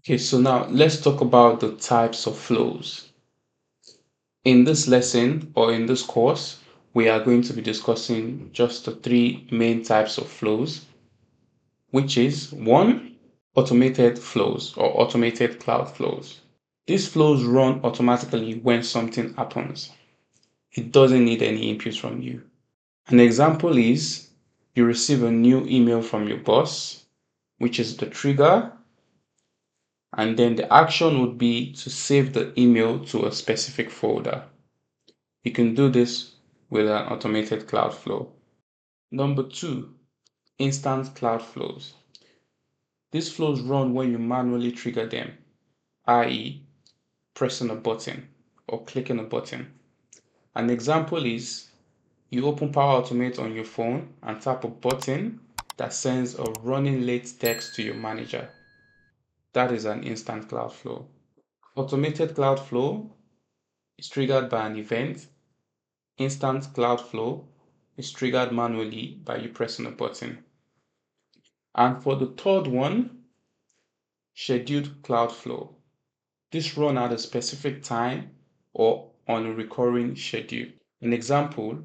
Okay, so now let's talk about the types of flows. In this lesson or in this course, we are going to be discussing just the three main types of flows, which is one, automated flows or automated cloud flows. These flows run automatically when something happens. It doesn't need any input from you. An example is you receive a new email from your boss, which is the trigger, and then the action would be to save the email to a specific folder. You can do this with an automated cloud flow. Number two, instant cloud flows. These flows run when you manually trigger them, i.e., pressing a button or clicking a button. An example is you open Power Automate on your phone and tap a button that sends a running late text to your manager. That is an instant cloud flow. Automated cloud flow is triggered by an event. Instant cloud flow is triggered manually by you pressing a button. And for the third one, scheduled cloud flow. This run at a specific time or on a recurring schedule. An example,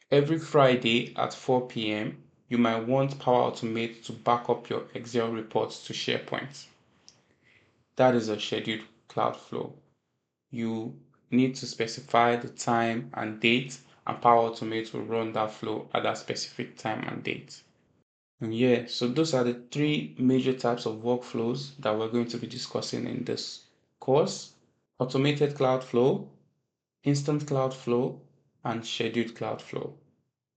every Friday at 4 p.m., you might want Power Automate to back up your Excel reports to SharePoint. That is a scheduled cloud flow. You need to specify the time and date, and Power Automate will run that flow at that specific time and date. And yeah, so those are the three major types of workflows that we're going to be discussing in this course: automated cloud flow, instant cloud flow, and scheduled cloud flow.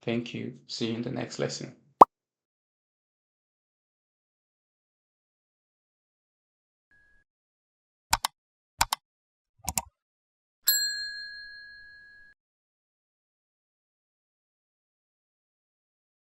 Thank you. See you in the next lesson.